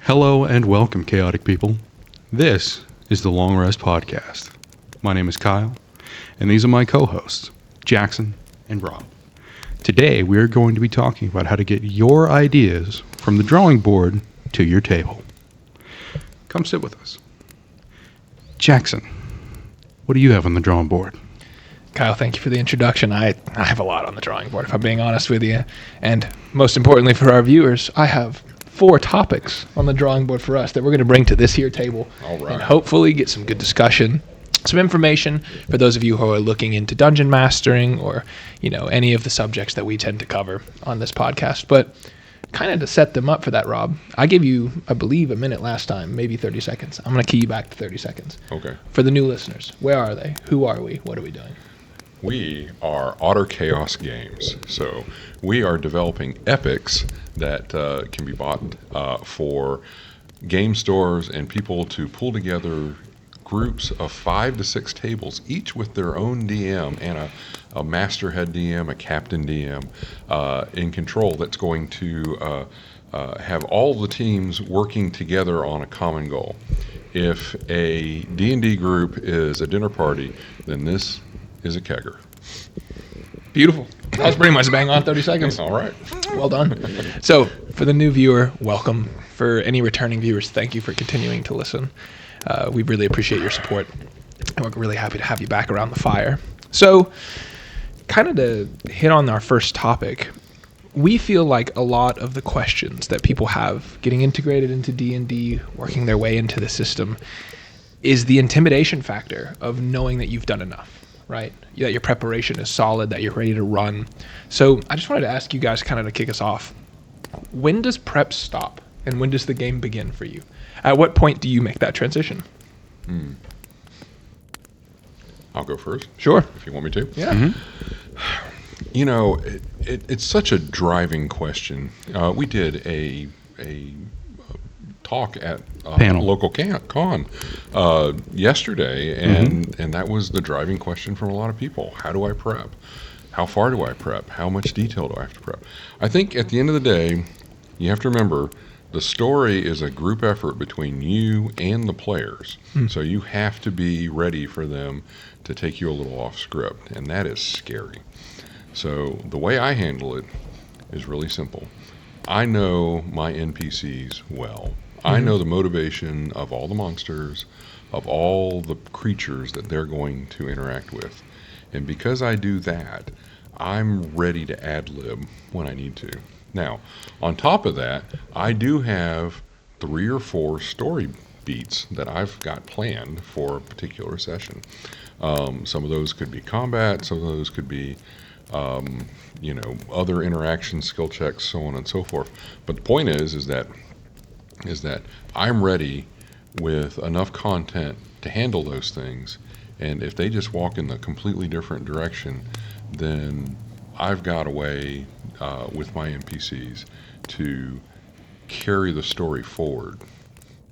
Hello and welcome, chaotic people. This is the Long Rest Podcast. My name is Kyle, and these are my co-hosts, Jackson and Rob. Today, we are going to be talking about how to get your ideas from the drawing board to your table. Come sit with us. Jackson, what do you have on the drawing board? Kyle, thank you for the introduction. I have a lot on the drawing board, if I'm being honest with you. And most importantly for our viewers, I have 4 topics on the drawing board for us that we're going to bring to this here table. All right. And hopefully get some good discussion, some information for those of you who are looking into dungeon mastering or, any of the subjects that we tend to cover on this podcast. But kind of to set them up for that, Rob, I gave you, I believe, a minute last time, maybe 30 seconds. I'm going to key you back to 30 seconds. Okay. For the new listeners, where are they? Who are we? What are we doing? We are Otter Chaos Games. So we are developing epics that can be bought for game stores and people to pull together groups of 5 to 6 tables, each with their own DM and a master head DM, a captain DM in control that's going to have all the teams working together on a common goal. If a D&D group is a dinner party, then this is a kegger. Beautiful. That was pretty much bang on 30 seconds. All right. Well done. So, for the new viewer, welcome. For any returning viewers, thank you for continuing to listen. We really appreciate your support, and we're really happy to have you back around the fire. So, kind of to hit on our first topic, we feel like a lot of the questions that people have getting integrated into D&D, working their way into the system, is the intimidation factor of knowing that you've done enough. Right? That your preparation is solid, that you're ready to run. So I just wanted to ask you guys kind of to kick us off. When does prep stop and when does the game begin for you? At what point do you make that transition? I'll go first. Sure. If you want me to. Yeah. Mm-hmm. It's such a driving question. We did a talk at Panel. local con yesterday, and that was the driving question from a lot of people. How do I prep? How far do I prep? How much detail do I have to prep? I think at the end of the day, you have to remember the story is a group effort between you and the players. So you have to be ready for them to take you a little off script, and that is scary. So the way I handle it is really simple. I know my NPCs well. I know the motivation of all the monsters, of all the creatures that they're going to interact with. And because I do that, I'm ready to ad-lib when I need to. Now, on top of that, I do have 3 or 4 story beats that I've got planned for a particular session. Some of those could be combat, some of those could be other interaction skill checks, so on and so forth. But the point is that I'm ready with enough content to handle those things, and if they just walk in the completely different direction, then I've got a way with my NPCs to carry the story forward.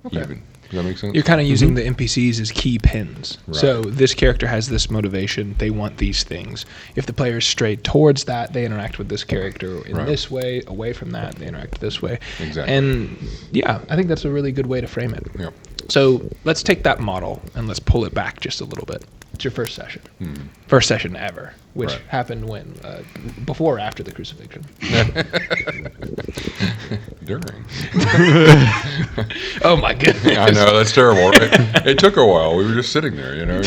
Okay. Even. Does that make sense? You're kind of using the NPCs as key pins. Right. So this character has this motivation. They want these things. If the player is straight towards that, they interact with this character in this way. Away from that, they interact this way. Exactly. And yeah, I think that's a really good way to frame it. Yep. So let's take that model and let's pull it back just a little bit. It's your first session. First session ever, which happened when? Before or after the crucifixion? During. Oh my goodness. I know, that's terrible, right? It took a while. We were just sitting there,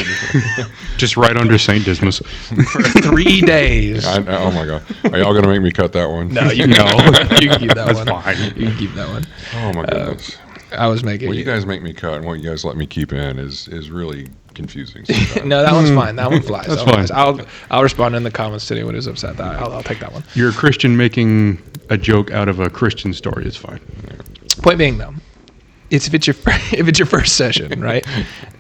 Just right under St. Dismas. For 3 days. Oh my God. Are y'all going to make me cut that one? No, you can. You can keep that That's one. fine. You can keep that one. Oh my goodness. I was making What you guys make me cut and what you guys let me keep in is really confusing. No, that one's fine. That one flies. That's That one fine. flies. I'll respond in the comments to anyone who's upset. I'll take that one. You're a Christian making a joke out of a Christian story. It's fine. Point being, though, if it's your first session, right?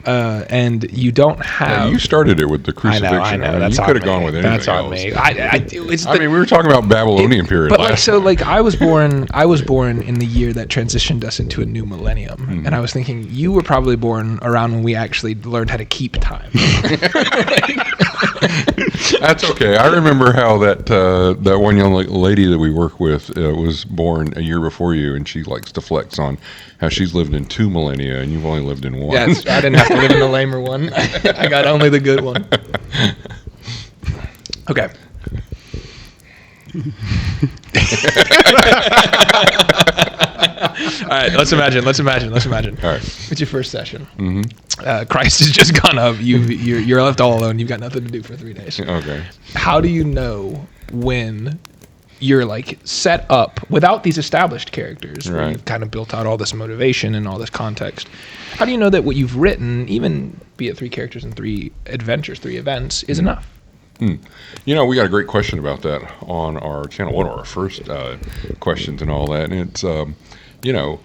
And you don't have. Yeah, you started it with the crucifixion. I know. mean, That's you on could have me. gone with anything That's on else. me. I mean, we were talking about Babylonian period. But last I was born in the year that transitioned us into a new millennium, and I was thinking you were probably born around when we actually learned how to keep time. That's okay. I remember how that one young lady that we work with was born a year before you, and she likes to flex on how she's lived in 2 millennia and you've only lived in 1. Yes, I didn't have to live in the lamer one. I got only the good one. Okay. All right, let's imagine. All right. It's your first session. Mm-hmm. Christ has just gone up. You're left all alone. You've got nothing to do for 3 days. Okay. How do you know when you're like set up without these established characters, where you've kind of built out all this motivation and all this context? How do you know that what you've written, even be it 3 characters and 3 adventures, 3 events, is enough? You know, we got a great question about that on our channel. One of our first questions and all that, and it's you know,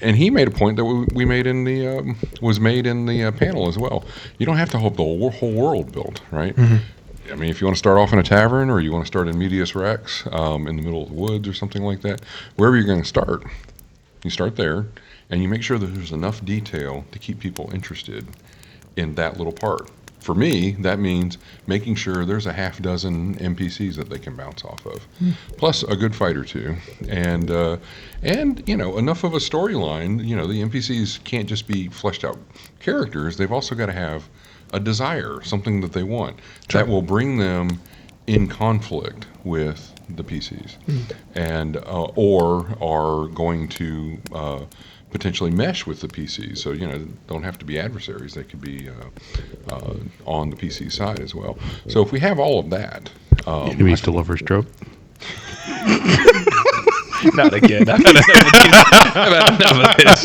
and he made a point that we made in the was made in the panel as well. You don't have to have the whole world built, right? Mm-hmm. I mean, if you want to start off in a tavern, or you want to start in Medias Rex, in the middle of the woods or something like that, wherever you're going to start, you start there, and you make sure that there's enough detail to keep people interested in that little part. For me, that means making sure there's a half dozen NPCs that they can bounce off of, plus a good fight or 2, and you know, enough of a storyline. You know, the NPCs can't just be fleshed out characters; they've also got to have a desire, something that they want that will bring them in conflict with the PCs, and or are going to potentially mesh with the PCs. So, you know, don't have to be adversaries. They could be on the PC side as well. So if we have all of that. Enemies to lovers trope. Not again. I've had enough of this.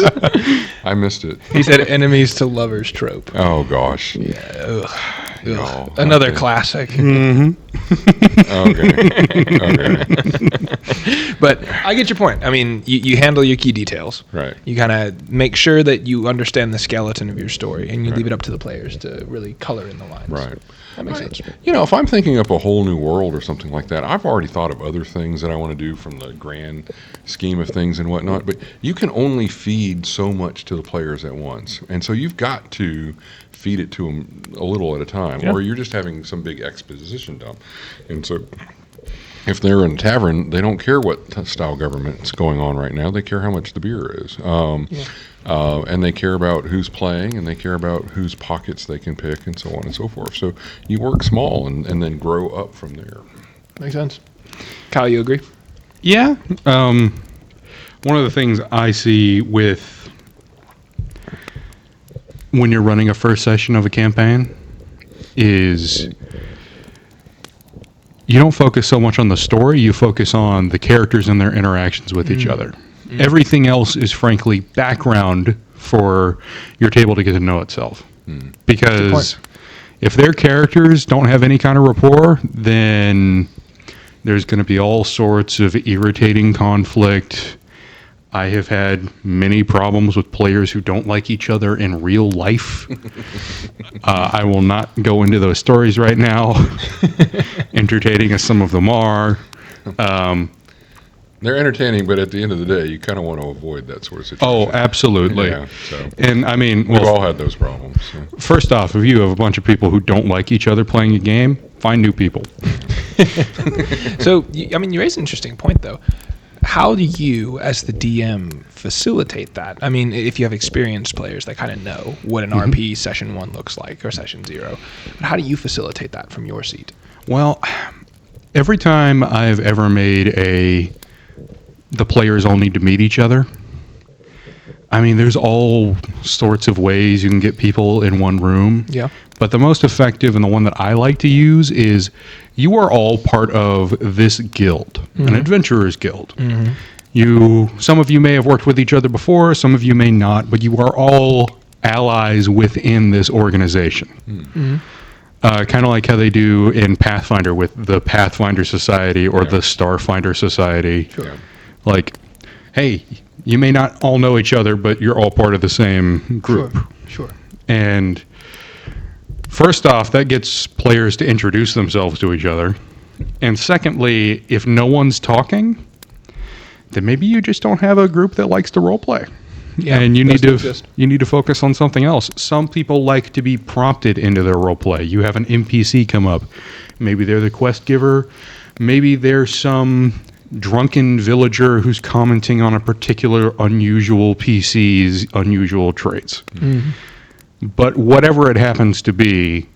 I missed it. He said enemies to lovers trope. Oh, gosh. Yeah. Ugh. Oh, Another okay. classic. Okay. But I get your point. I mean, you handle your key details. Right. You kind of make sure that you understand the skeleton of your story, and you leave it up to the players to really color in the lines. Right. That makes sense. You know, if I'm thinking up a whole new world or something like that, I've already thought of other things that I want to do from the grand scheme of things and whatnot. But you can only feed so much to the players at once. And so you've got to feed it to them a little at a time, or you're just having some big exposition dump. And so if they're in a tavern, they don't care what style government's going on right now. They care how much the beer is. And they care about who's playing, and they care about whose pockets they can pick, and so on and so forth. So you work small and then grow up from there. Makes sense. Kyle, you agree? Yeah. One of the things I see with when you're running a first session of a campaign is you don't focus so much on the story, you focus on the characters and their interactions with each other. Everything else is frankly background for your table to get to know itself. Because if their characters don't have any kind of rapport, then there's going to be all sorts of irritating conflict. I have had many problems with players who don't like each other in real life. I will not go into those stories right now, entertaining as some of them are. They're entertaining, but at the end of the day, you kind of want to avoid that sort of situation. Oh, absolutely. Yeah, so And I mean, we've all had those problems. So. First off, if you have a bunch of people who don't like each other playing a game, find new people. So, I mean, you raised an interesting point, though. How do you, as the DM, facilitate that? I mean, if you have experienced players that kind of know what an RP session 1 looks like, or session 0, but how do you facilitate that from your seat? Well, every time I've ever made the players all need to meet each other, I mean, there's all sorts of ways you can get people in one room. Yeah. But the most effective and the one that I like to use is you are all part of this guild, an adventurer's guild. Some of you may have worked with each other before, some of you may not, but you are all allies within this organization. Kind of like how they do in Pathfinder with the Pathfinder Society or the Starfinder Society. Sure. Like, hey, you may not all know each other, but you're all part of the same group. Sure. And first off, that gets players to introduce themselves to each other. And secondly, if no one's talking, then maybe you just don't have a group that likes to roleplay. Yeah, and you those need do to exist. you need to focus on something else. Some people like to be prompted into their role play. You have an NPC come up. Maybe they're the quest giver. Maybe there's some drunken villager who's commenting on a particular unusual PC's unusual traits. But whatever it happens to be,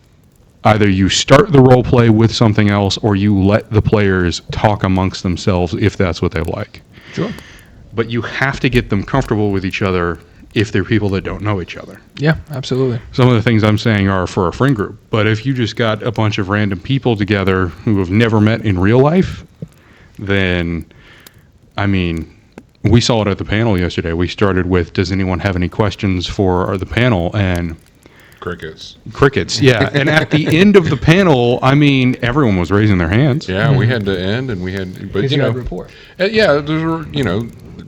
either you start the role play with something else or you let the players talk amongst themselves if that's what they like. Sure. But you have to get them comfortable with each other if they're people that don't know each other. Yeah, absolutely. Some of the things I'm saying are for a friend group, but if you just got a bunch of random people together who have never met in real life, then, I mean, we saw it at the panel yesterday. We started with, does anyone have any questions for the panel? And crickets, yeah. And at the end of the panel, I mean, everyone was raising their hands. Yeah, we had to end, and we had, but Because you had rapport. yeah, there were,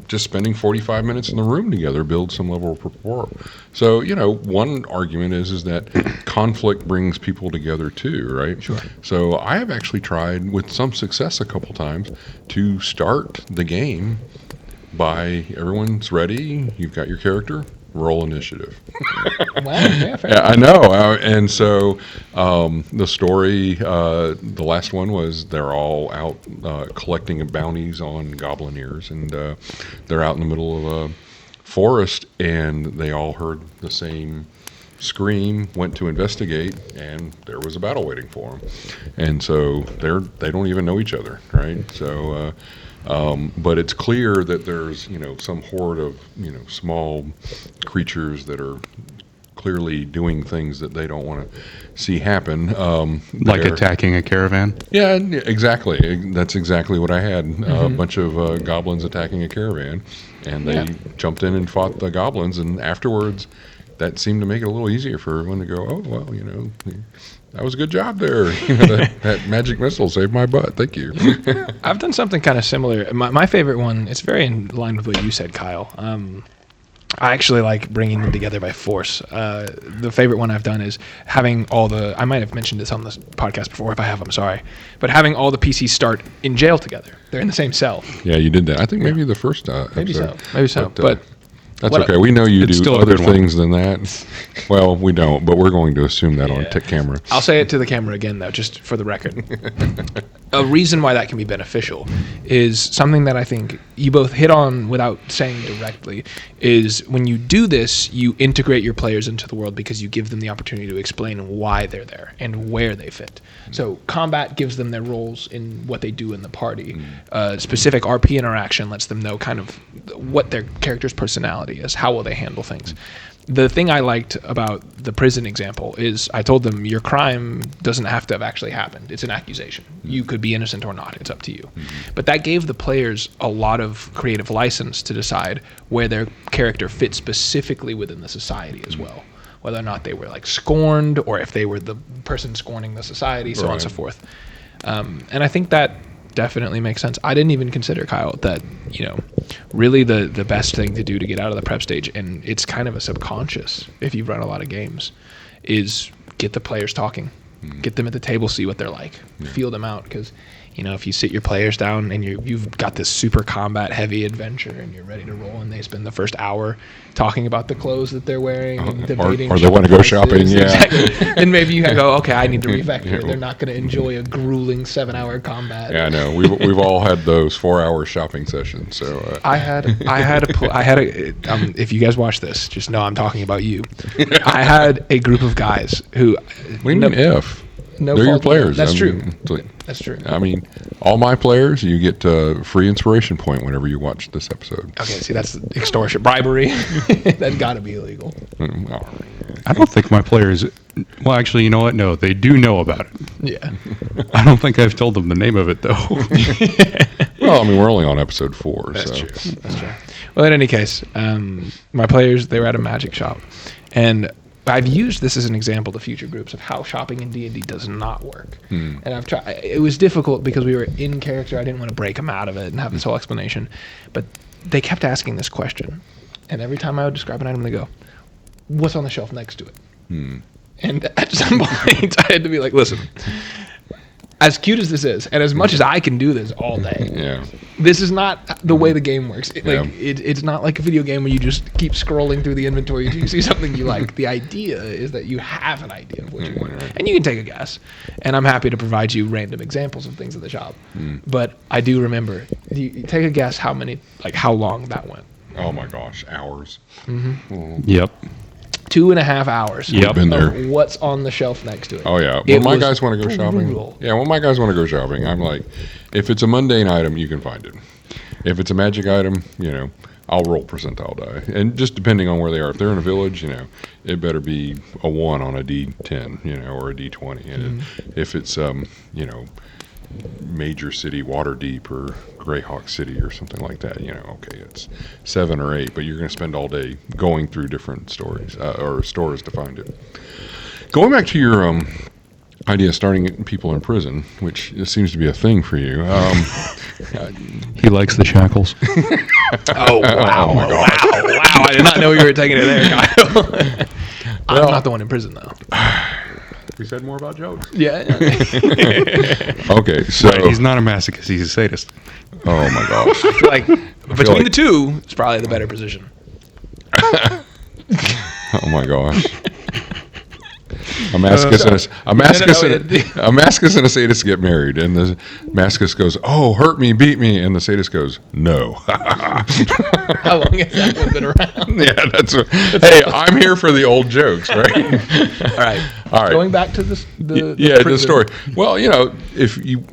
just spending 45 minutes in the room together builds some level of rapport. So, one argument is that conflict brings people together too, right? Sure. So I have actually tried with some success a couple times to start the game by everyone's ready, you've got your character, roll initiative. Wow, yeah, fair. Yeah, I know. And so the story, the last one was they're all out collecting bounties on goblin ears, and they're out in the middle of a forest, and they all heard the same scream, went to investigate, and there was a battle waiting for them. And so they don't even know each other, right? So but it's clear that there's some horde of small creatures that are clearly doing things that they don't want to see happen, Like attacking a caravan. Yeah, exactly. That's exactly what I had. A bunch of goblins attacking a caravan, and they jumped in and fought the goblins, and afterwards that seemed to make it a little easier for everyone to go, oh well, that was a good job there. That magic missile saved my butt. Thank you. I've done something kind of similar. My favorite one, it's very in line with what you said, Kyle. I actually like bringing them together by force. The favorite one I've done is having I might have mentioned this on this podcast before. If I have, I'm sorry. But having all the PCs start in jail together. They're in the same cell. Yeah, you did that. I think maybe the first episode. Maybe so. But that's okay. We know you It's do still a other good one. things than that. Well, we don't, but we're going to assume that on camera. I'll say it to the camera again, though, just for the record. A reason why that can be beneficial is something that I think you both hit on without saying directly, is when you do this, you integrate your players into the world because you give them the opportunity to explain why they're there and where they fit. So combat gives them their roles in what they do in the party. Specific RP interaction lets them know kind of what their character's personality is, how will they handle things. The thing I liked about the prison example is I told them your crime doesn't have to have actually happened. It's an accusation. You could be innocent or not. It's up to you. But that gave the players a lot of creative license to decide where their character fits specifically within the society as well. Whether or not they were like scorned or if they were the person scorning the society, so on and so forth. And I think that definitely makes sense. I didn't even consider, Kyle, that really the best thing to do to get out of the prep stage, and it's kind of a subconscious if you've run a lot of games, is get the players talking, get them at the table, see what they're like, feel them out, because if you sit your players down and you've got this super combat heavy adventure and you're ready to roll, and they spend the first hour talking about the clothes that they're wearing and debating or they want to go shopping, exactly. And maybe you go, okay, I need to re-vector. They're not going to enjoy a grueling 7-hour combat. Yeah, I know. We've all had those 4-hour shopping sessions. So I had a if you guys watch this, just know I'm talking about you. I had a group of guys who. What do you mean if? No, they're your players. That's true. That's true. I mean, all my players, you get a free inspiration point whenever you watch this episode. Okay, see, that's extortion, bribery. That's got to be illegal. I don't think my players. Well, actually, you know what? No, they do know about it. Yeah. I don't think I've told them the name of it though. Well, I mean, we're only on episode 4. That's so. true. That's true. Well, in any case, my players, they were at a magic shop, and I've used this as an example to future groups of how shopping in D&D does not work. And I've tried. It was difficult because we were in character. I didn't want to break them out of it and have this whole explanation. But they kept asking this question. And every time I would describe an item, they go, what's on the shelf next to it? And at some point, I had to be like, listen, as cute as this is, and as much as I can do this all day, Yeah. this is not the way the game works. Yeah. It's not like a video game where you just keep scrolling through the inventory until you see something you like. The idea is that you have an idea of what you want, and you can take a guess. And I'm happy to provide you random examples of things in the shop. But I do remember. You take a guess how long that went. Oh my gosh, hours. Yep. 2.5 hours. Yep. Been there. Of what's on the shelf next to it. Oh yeah. It When my was guys want to go shopping. brutal. Yeah, when my guys want to go shopping, I'm like, if it's a mundane item, you can find it. If it's a magic item, I'll roll percentile die. And just depending on where they are. If they're in a village, it better be a 1 on a D10, or a D20. And if it's major city, Waterdeep or Greyhawk City or something like that, okay, it's 7 or 8, but you're going to spend all day going through different stories or stores to find it. Going back to your idea of starting people in prison, which seems to be a thing for you. He likes the shackles. Oh wow! Oh my gosh. Wow! I did not know you were taking it there, Kyle. I'm not the one in prison though. We said more about jokes. Yeah. Okay, so Right, he's not a masochist. He's a sadist. oh my gosh. I feel like between like- the two, it's probably the better position. Oh my gosh. A masochist and a sadist get married, and the masochist goes, "Oh, hurt me, beat me," and the sadist goes, "No." How long has that one been around? Yeah, that's what. Hey, I'm here for the old jokes, right? All right. Going back to the The story. Well, if you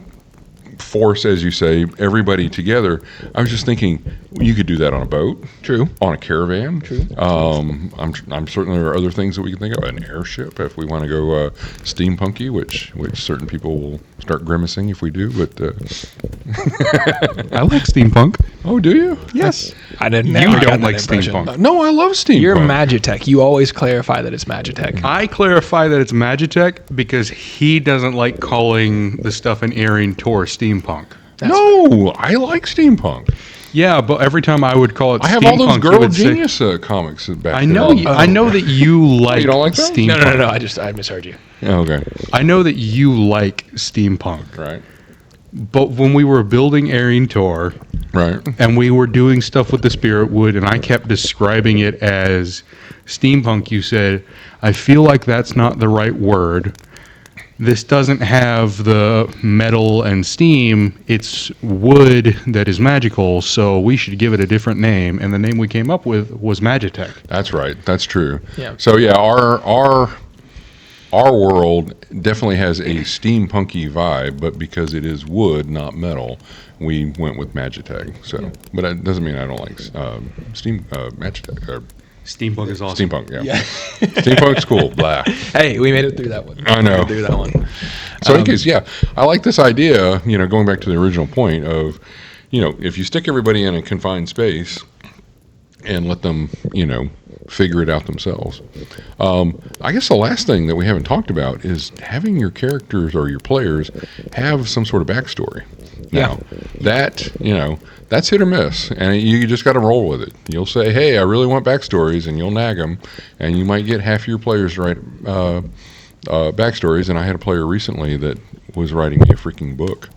force, as you say, everybody together, I was just thinking you could do that on a boat. True. On a caravan. True. I'm certain there are other things that we can think of. An airship, if we want to go steampunky, which certain people will start grimacing if we do. But I like steampunk. oh, do you? Yes. I didn't. You I got don't that like impression. steampunk. No, I love steampunk. You're Magitech. You always clarify that it's Magitech. I clarify that it's Magitech because he doesn't like calling the stuff in Aryan Tor steampunk. No, I like steampunk. Yeah, but every time I would call it I have steampunk, all those he Girl would say- Genius comics back I there. know. I know that you like, don't like those? steampunk. No. I misheard you. Okay, I know that you like steampunk. right, But when we were building Aryan Tor right. and we were doing stuff with the spirit wood and I kept describing it as steampunk, you said, I feel like that's not the right word. This doesn't have the metal and steam. It's wood that is magical, so we should give it a different name. And the name we came up with was Magitech. That's right. That's true. Yeah. So yeah, our world definitely has a steampunky vibe, but because it is wood, not metal, we went with Magitech. So, but that doesn't mean I don't like Magitech or Steampunk is awesome. steampunk. Yeah, Yeah. steampunk's cool. Blah. Hey, we made it through that one. I know. We made it through that one. So, in case, yeah, I like this idea. Going back to the original point of, if you stick everybody in a confined space and let them, figure it out themselves. I guess the last thing that we haven't talked about is having your characters or your players have some sort of backstory. Now, that's hit or miss, and you just got to roll with it. You'll say, hey, I really want backstories, and you'll nag them, and you might get half your players to write backstories, and I had a player recently that was writing me a freaking book.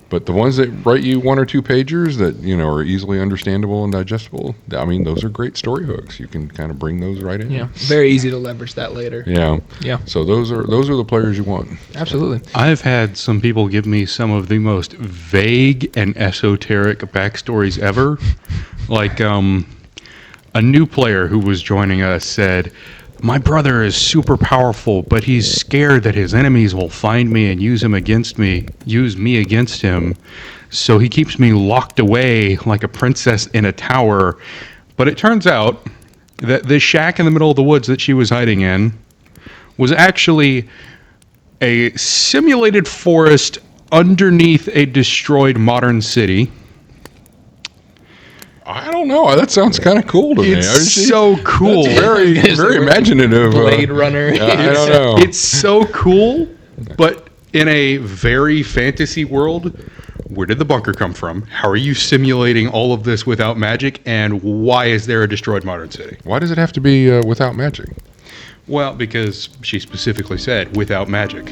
But the ones that write you 1 or 2 pagers that are easily understandable and digestible, I mean, those are great story hooks. You can kind of bring those right in. Yeah. Very easy to leverage that later. Yeah. Yeah. So those are the players you want. Absolutely. I've had some people give me some of the most vague and esoteric backstories ever. Like a new player who was joining us said, my brother is super powerful, but he's scared that his enemies will find me and use me against him. So he keeps me locked away like a princess in a tower. But it turns out that this shack in the middle of the woods that she was hiding in was actually a simulated forest underneath a destroyed modern city. I don't know. That sounds kind of cool to me. It's so cool. That's very imaginative. Blade Runner. I don't know. It's so cool, but in a very fantasy world, where did the bunker come from? How are you simulating all of this without magic? And why is there a destroyed modern city? Why does it have to be without magic? Well, because she specifically said without magic.